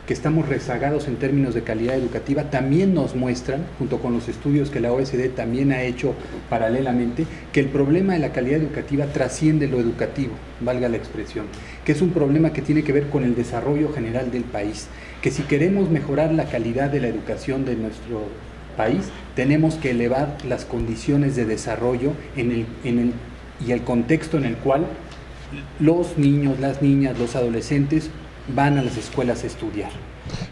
que estamos rezagados en términos de calidad educativa, también nos muestran, junto con los estudios que la OECD también ha hecho paralelamente, que el problema de la calidad educativa trasciende lo educativo, valga la expresión, que es un problema que tiene que ver con el desarrollo general del país, que si queremos mejorar la calidad de la educación de nuestro país, tenemos que elevar las condiciones de desarrollo y el contexto en el cual los niños, las niñas, los adolescentes van a las escuelas a estudiar.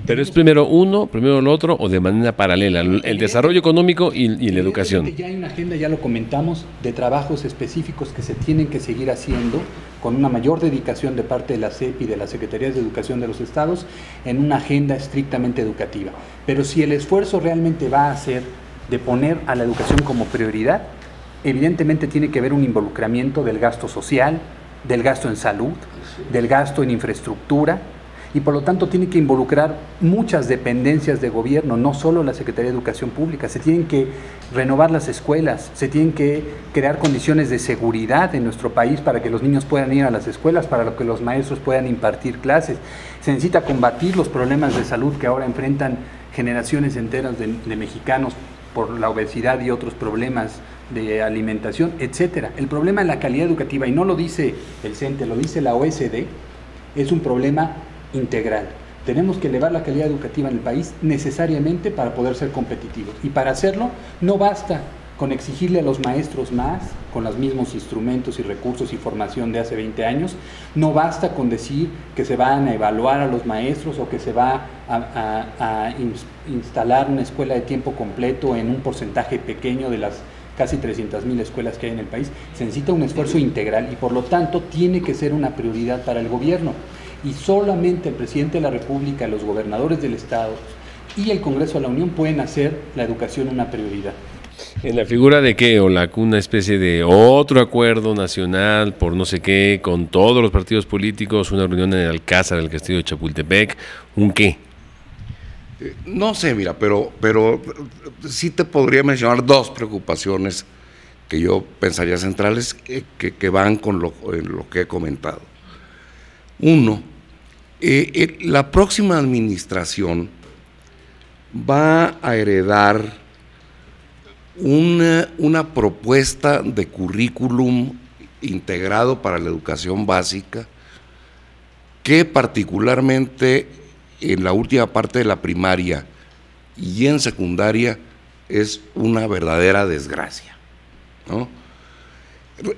¿Pero es primero uno, primero lo otro, o de manera paralela? El desarrollo económico y la educación. Ya hay una agenda, ya lo comentamos, de trabajos específicos que se tienen que seguir haciendo con una mayor dedicación de parte de la SEP y de las Secretarías de Educación de los estados en una agenda estrictamente educativa. Pero si el esfuerzo realmente va a ser de poner a la educación como prioridad, evidentemente tiene que haber un involucramiento del gasto social, del gasto en salud, del gasto en infraestructura, y por lo tanto tiene que involucrar muchas dependencias de gobierno, no solo la Secretaría de Educación Pública. Se tienen que renovar las escuelas, se tienen que crear condiciones de seguridad en nuestro país para que los niños puedan ir a las escuelas, para que los maestros puedan impartir clases. Se necesita combatir los problemas de salud que ahora enfrentan generaciones enteras de mexicanos por la obesidad y otros problemas de alimentación, etcétera. El problema de la calidad educativa, y no lo dice el CENTE, lo dice la OECD, es un problema integral. Tenemos que elevar la calidad educativa en el país necesariamente para poder ser competitivos. Y para hacerlo no basta con exigirle a los maestros más, con los mismos instrumentos y recursos y formación de hace 20 años. No basta con decir que se van a evaluar a los maestros o que se va a instalar una escuela de tiempo completo en un porcentaje pequeño de las casi 300,000 escuelas que hay en el país. Se necesita un esfuerzo integral y por lo tanto tiene que ser una prioridad para el gobierno. Y solamente el presidente de la República, los gobernadores del estado y el Congreso de la Unión pueden hacer la educación una prioridad. En la figura de qué, Olac, una especie de otro acuerdo nacional por no sé qué, con todos los partidos políticos, una reunión en el Alcázar del Castillo de Chapultepec, ¿un qué? No sé, mira, pero sí te podría mencionar dos preocupaciones que yo pensaría centrales que van con lo que he comentado. Uno, la próxima administración va a heredar una propuesta de currículum integrado para la educación básica que particularmente en la última parte de la primaria y en secundaria es una verdadera desgracia, ¿no?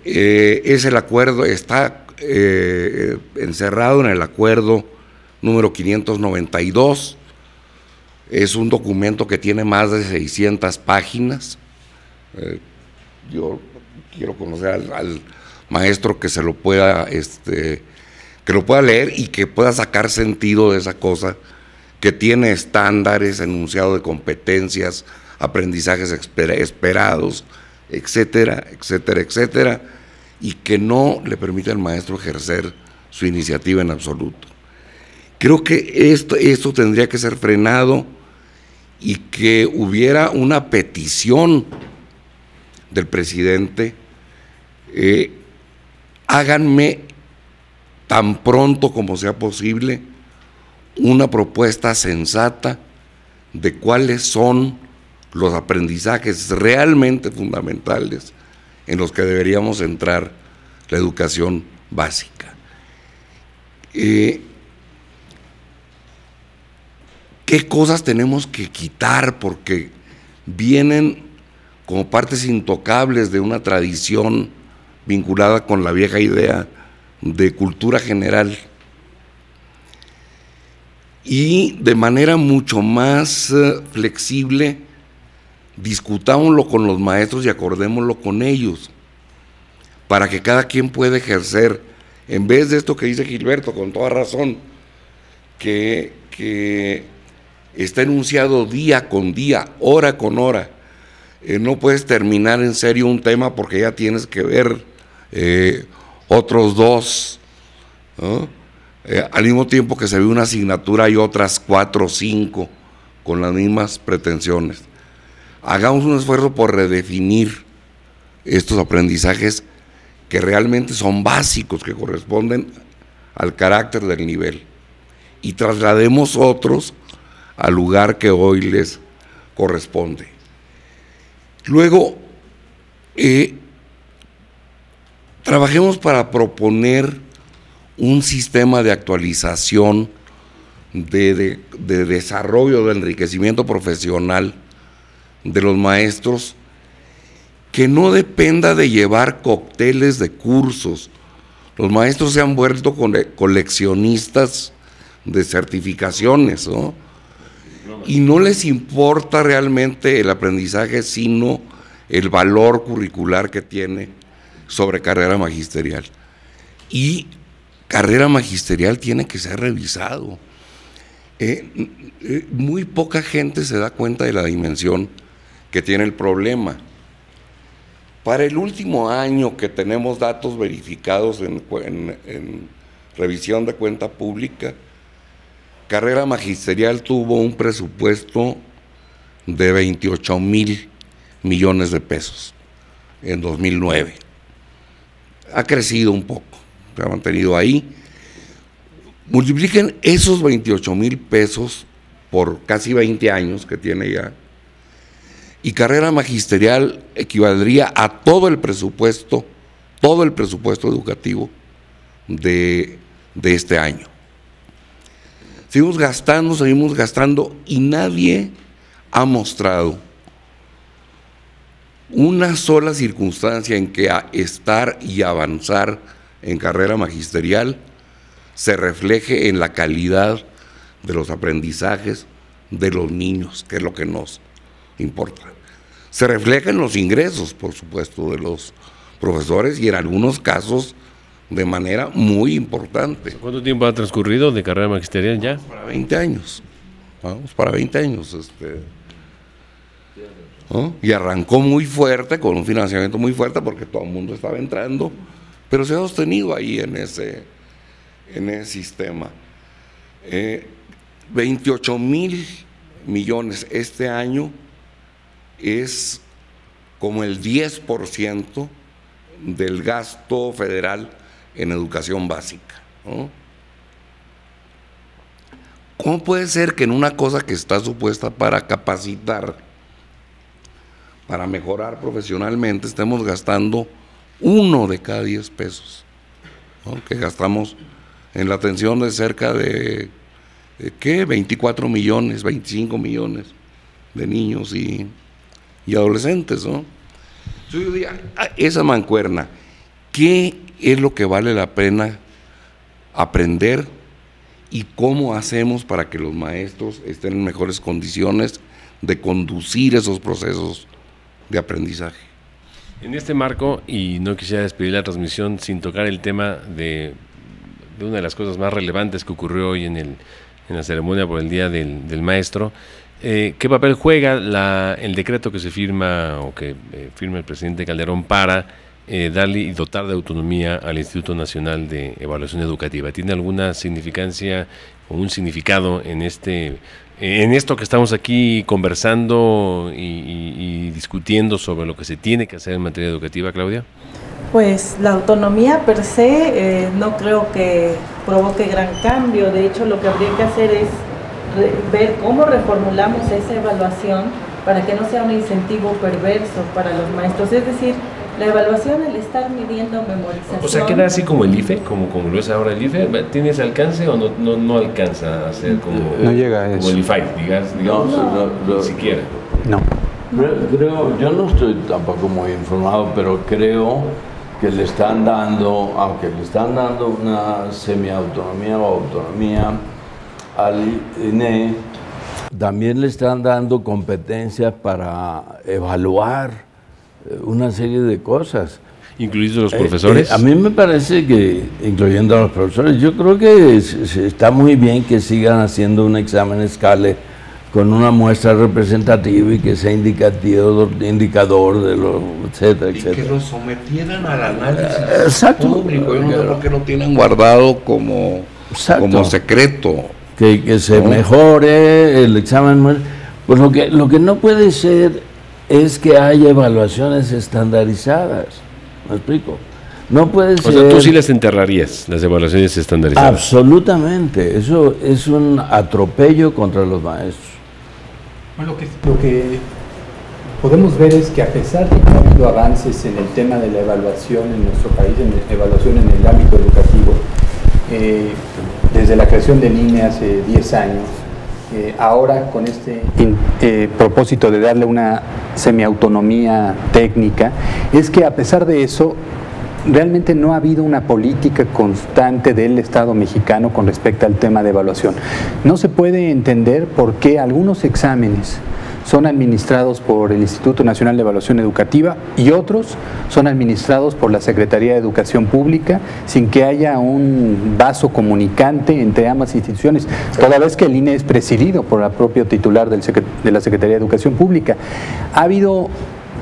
Es el acuerdo, está encerrado en el acuerdo número 592, es un documento que tiene más de 600 páginas. Yo quiero conocer al maestro que se lo pueda, que lo pueda leer y que pueda sacar sentido de esa cosa, que tiene estándares, enunciado de competencias, aprendizajes esperados, etcétera, etcétera, etcétera, y que no le permite al maestro ejercer su iniciativa en absoluto. Creo que esto tendría que ser frenado y que hubiera una petición del presidente, háganme tan pronto como sea posible una propuesta sensata de cuáles son los aprendizajes realmente fundamentales en los que deberíamos entrar la educación básica. ¿Qué cosas tenemos que quitar? Porque vienen como partes intocables de una tradición vinculada con la vieja idea de cultura general. Y de manera mucho más flexible, discutámoslo con los maestros y acordémoslo con ellos, para que cada quien pueda ejercer, en vez de esto que dice Gilberto, con toda razón, que está enunciado día con día, hora con hora. No puedes terminar en serio un tema porque ya tienes que ver otros dos, ¿no? Al mismo tiempo que se ve una asignatura hay otras 4 o 5 con las mismas pretensiones. Hagamos un esfuerzo por redefinir estos aprendizajes que realmente son básicos, que corresponden al carácter del nivel, y traslademos otros al lugar que hoy les corresponde. Luego, trabajemos para proponer un sistema de actualización, de desarrollo, de enriquecimiento profesional de los maestros, que no dependa de llevar cócteles de cursos. Los maestros se han vuelto coleccionistas de certificaciones, ¿no? Y no les importa realmente el aprendizaje, sino el valor curricular que tiene sobre carrera magisterial. Y carrera magisterial tiene que ser revisado. Muy poca gente se da cuenta de la dimensión que tiene el problema. Para el último año que tenemos datos verificados en revisión de cuenta pública, carrera magisterial tuvo un presupuesto de 28,000 millones de pesos en 2009. Ha crecido un poco, se ha mantenido ahí. Multipliquen esos 28,000 pesos por casi 20 años que tiene ya, y carrera magisterial equivaldría a todo el presupuesto educativo de este año. Seguimos gastando y nadie ha mostrado una sola circunstancia en que estar y avanzar en carrera magisterial se refleje en la calidad de los aprendizajes de los niños, que es lo que nos importa. Se refleja en los ingresos, por supuesto, de los profesores y en algunos casos de manera muy importante. ¿Cuánto tiempo ha transcurrido de carrera magisterial ya? Para 20 años. vamos para 20 años. ¿No? Y arrancó muy fuerte, con un financiamiento muy fuerte, porque todo el mundo estaba entrando, pero se ha sostenido ahí en ese sistema. 28,000 millones este año es como el 10% del gasto federal en educación básica, ¿no? ¿Cómo puede ser que en una cosa que está supuesta para capacitar, para mejorar profesionalmente, estemos gastando 1 de cada 10 pesos, ¿no? Que gastamos en la atención de cerca de 24 millones, 25 millones de niños y adolescentes, ¿no? Yo diría, esa mancuerna, ¿qué es lo que vale la pena aprender y cómo hacemos para que los maestros estén en mejores condiciones de conducir esos procesos de aprendizaje? En este marco, y no quisiera despedir la transmisión sin tocar el tema de una de las cosas más relevantes que ocurrió hoy en la ceremonia por el Día del Maestro, ¿qué papel juega el decreto que se firma o que firma el presidente Calderón para darle y dotar de autonomía al Instituto Nacional de Evaluación Educativa? ¿Tiene alguna significancia o un significado en esto que estamos aquí conversando y discutiendo sobre lo que se tiene que hacer en materia educativa, Claudia? Pues la autonomía per se no creo que provoque gran cambio. De hecho, lo que habría que hacer es ver cómo reformulamos esa evaluación para que no sea un incentivo perverso para los maestros. Es decir, la evaluación, el estar midiendo memorización. O sea, queda así como el IFE, como lo es ahora el IFE. ¿Tiene ese alcance o no alcanza a ser como, no llega a eso, como el IFAI, digamos? No, ni siquiera. No. Creo, yo no estoy tampoco muy informado, pero creo que le están dando, aunque le están dando una semiautonomía o autonomía al INE, también le están dando competencias para evaluar una serie de cosas. ¿Incluidos los profesores? A mí me parece que, incluyendo a los profesores, yo creo que está muy bien que sigan haciendo un examen Scale con una muestra representativa y que sea indicador de lo, etcétera, etcétera. Y que lo sometieran al análisis público. Yo no sé por qué lo tienen guardado como secreto. Que se mejore el examen. Pues lo que no puede ser es que haya evaluaciones estandarizadas. ¿Me explico? No puede ser. O sea, tú sí las enterrarías, las evaluaciones estandarizadas. Absolutamente. Eso es un atropello contra los maestros. Bueno, lo que podemos ver es que a pesar de que ha habido avances en el tema de la evaluación en nuestro país, en la evaluación en el ámbito educativo, desde la creación del INE hace 10 años, ahora con este propósito de darle una semiautonomía técnica, es que a pesar de eso, realmente no ha habido una política constante del Estado mexicano con respecto al tema de evaluación. No se puede entender por qué algunos exámenes son administrados por el Instituto Nacional de Evaluación Educativa y otros son administrados por la Secretaría de Educación Pública sin que haya un vaso comunicante entre ambas instituciones, toda vez que el INE es presidido por el propio titular de la Secretaría de Educación Pública. Ha habido,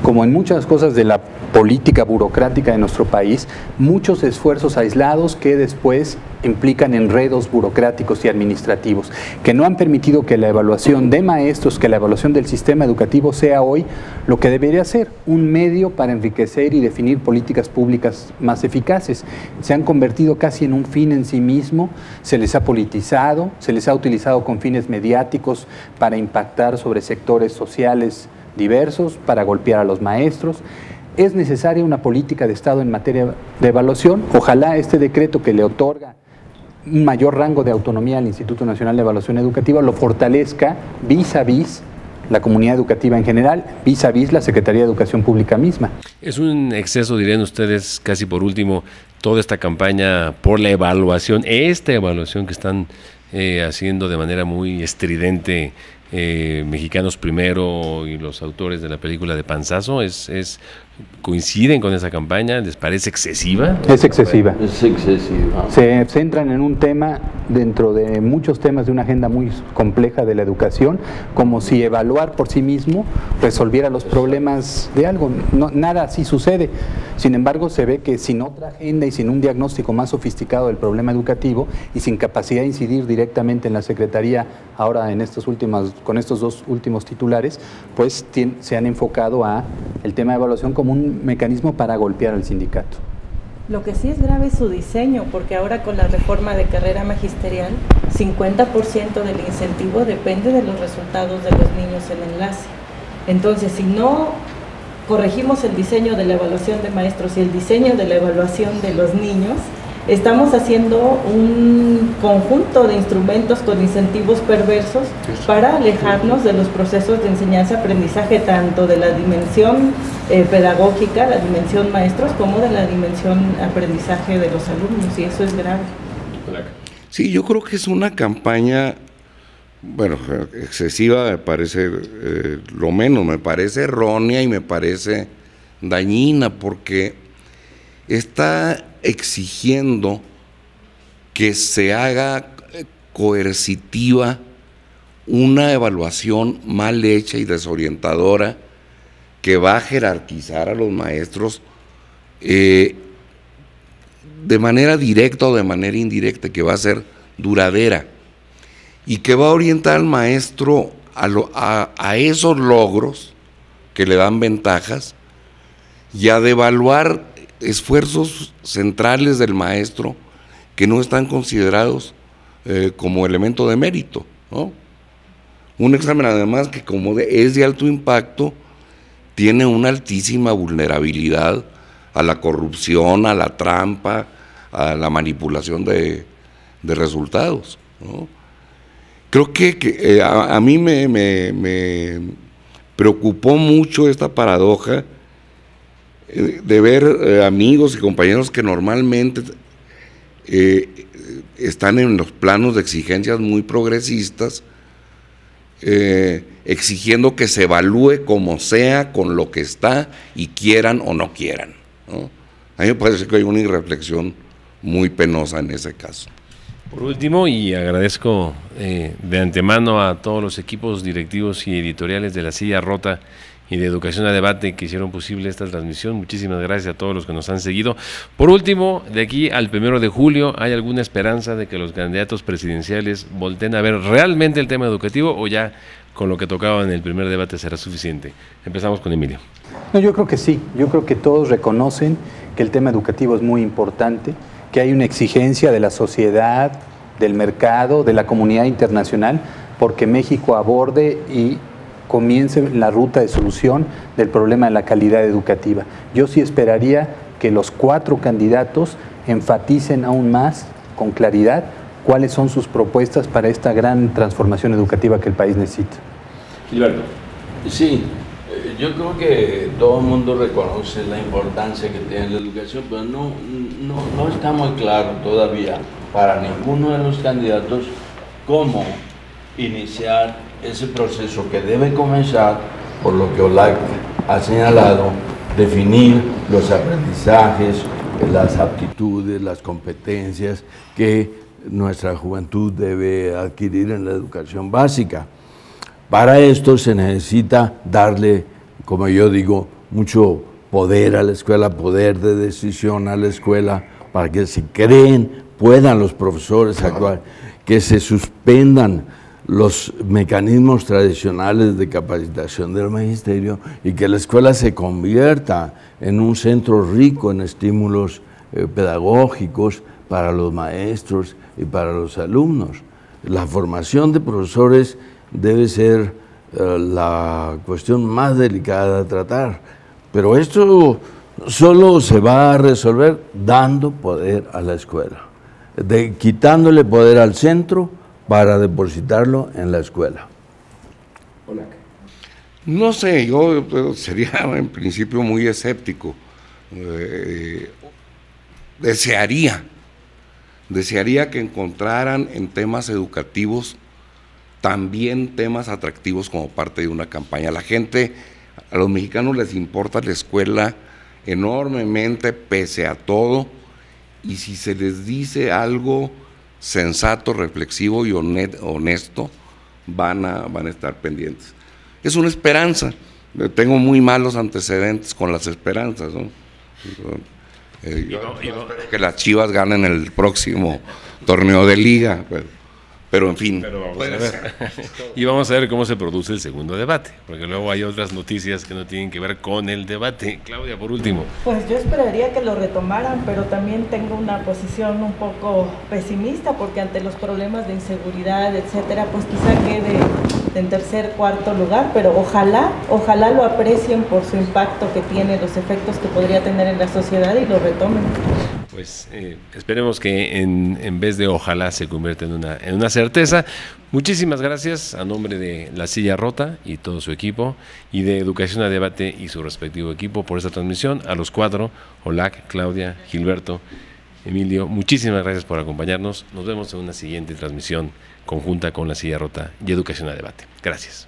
como en muchas cosas de la política burocrática de nuestro país, muchos esfuerzos aislados que después implican enredos burocráticos y administrativos, que no han permitido que la evaluación de maestros, que la evaluación del sistema educativo sea hoy lo que debería ser, un medio para enriquecer y definir políticas públicas más eficaces. Se han convertido casi en un fin en sí mismo, se les ha politizado, se les ha utilizado con fines mediáticos para impactar sobre sectores sociales diversos, para golpear a los maestros. Es necesaria una política de Estado en materia de evaluación. Ojalá este decreto que le otorga un mayor rango de autonomía al Instituto Nacional de Evaluación Educativa lo fortalezca vis a vis la comunidad educativa en general, vis a vis la Secretaría de Educación Pública misma. Es un exceso, dirían ustedes, casi por último, toda esta campaña por la evaluación, esta evaluación que están haciendo de manera muy estridente Mexicanos Primero y los autores de la película de Panzazo, ¿coinciden con esa campaña? ¿Les parece excesiva? Es excesiva. Es excesiva. Se centran en un tema dentro de muchos temas de una agenda muy compleja de la educación, como si evaluar por sí mismo resolviera los problemas de algo. No, nada así sucede. Sin embargo, se ve que sin otra agenda y sin un diagnóstico más sofisticado del problema educativo y sin capacidad de incidir directamente en la Secretaría, ahora con estos dos últimos titulares, pues se han enfocado a el tema de evaluación como un mecanismo para golpear al sindicato. Lo que sí es grave es su diseño, porque ahora con la reforma de carrera magisterial, 50% del incentivo depende de los resultados de los niños en enlace. Entonces, si no corregimos el diseño de la evaluación de maestros y el diseño de la evaluación de los niños, estamos haciendo un conjunto de instrumentos con incentivos perversos para alejarnos de los procesos de enseñanza-aprendizaje, tanto de la dimensión pedagógica, la dimensión maestros, como de la dimensión aprendizaje de los alumnos, y eso es grave. Sí, yo creo que es una campaña, bueno, excesiva, me parece, lo menos, me parece errónea y me parece dañina, porque está exigiendo que se haga coercitiva una evaluación mal hecha y desorientadora que va a jerarquizar a los maestros de manera directa o de manera indirecta, que va a ser duradera y que va a orientar al maestro a esos logros que le dan ventajas y a devaluar esfuerzos centrales del maestro que no están considerados como elemento de mérito, ¿no? Un examen además que como es de alto impacto, tiene una altísima vulnerabilidad a la corrupción, a la trampa, a la manipulación de resultados, ¿no? Creo que a mí me preocupó mucho esta paradoja de ver amigos y compañeros que normalmente están en los planos de exigencias muy progresistas, exigiendo que se evalúe como sea, con lo que está, y quieran o no quieran, ¿no? A mí me parece que hay una irreflexión muy penosa en ese caso. Por último, y agradezco de antemano a todos los equipos directivos y editoriales de La Silla Rota y de Educación a Debate que hicieron posible esta transmisión. Muchísimas gracias a todos los que nos han seguido. Por último, de aquí al 1 de julio, ¿hay alguna esperanza de que los candidatos presidenciales volteen a ver realmente el tema educativo, o ya con lo que tocaba en el primer debate será suficiente? Empezamos con Emilio. No, yo creo que sí. Yo creo que todos reconocen que el tema educativo es muy importante, que hay una exigencia de la sociedad, del mercado, de la comunidad internacional, porque México aborde y comience la ruta de solución del problema de la calidad educativa. Yo sí esperaría que los 4 candidatos enfaticen aún más, con claridad, cuáles son sus propuestas para esta gran transformación educativa que el país necesita. Gilberto. Sí, yo creo que todo el mundo reconoce la importancia que tiene la educación, pero no está muy claro todavía para ninguno de los candidatos cómo iniciar ese proceso que debe comenzar, por lo que OLAC ha señalado, definir los aprendizajes, las aptitudes, las competencias que nuestra juventud debe adquirir en la educación básica. Para esto se necesita darle, como yo digo, mucho poder a la escuela, poder de decisión a la escuela, para que si puedan los profesores actuar, que se suspendan los mecanismos tradicionales de capacitación del magisterio y que la escuela se convierta en un centro rico en estímulos pedagógicos para los maestros y para los alumnos. La formación de profesores debe ser la cuestión más delicada a tratar, pero esto solo se va a resolver dando poder a la escuela, quitándole poder al centro para depositarlo en la escuela. No sé, yo sería en principio muy escéptico. Desearía que encontraran en temas educativos también temas atractivos como parte de una campaña. A los mexicanos les importa la escuela enormemente, pese a todo, y si se les dice algo sensato, reflexivo y honesto, van a estar pendientes. Es una esperanza. Tengo muy malos antecedentes con las esperanzas, ¿no? Yo espero que las Chivas ganen el próximo torneo de liga, pero en fin. Pero vamos a ver. Y vamos a ver cómo se produce el segundo debate, porque luego hay otras noticias que no tienen que ver con el debate. Claudia, por último. Pues yo esperaría que lo retomaran, pero también tengo una posición un poco pesimista, porque ante los problemas de inseguridad, etcétera, pues quizá quede en tercer, cuarto lugar, pero ojalá lo aprecien por su impacto que tiene, los efectos que podría tener en la sociedad y lo retomen. Pues esperemos que en vez de ojalá se convierta en una certeza. Muchísimas gracias a nombre de La Silla Rota y todo su equipo, y de Educación a Debate y su respectivo equipo por esta transmisión. A los cuatro, Olac, Claudia, Gilberto, Emilio, muchísimas gracias por acompañarnos. Nos vemos en una siguiente transmisión conjunta con La Silla Rota y Educación a Debate. Gracias.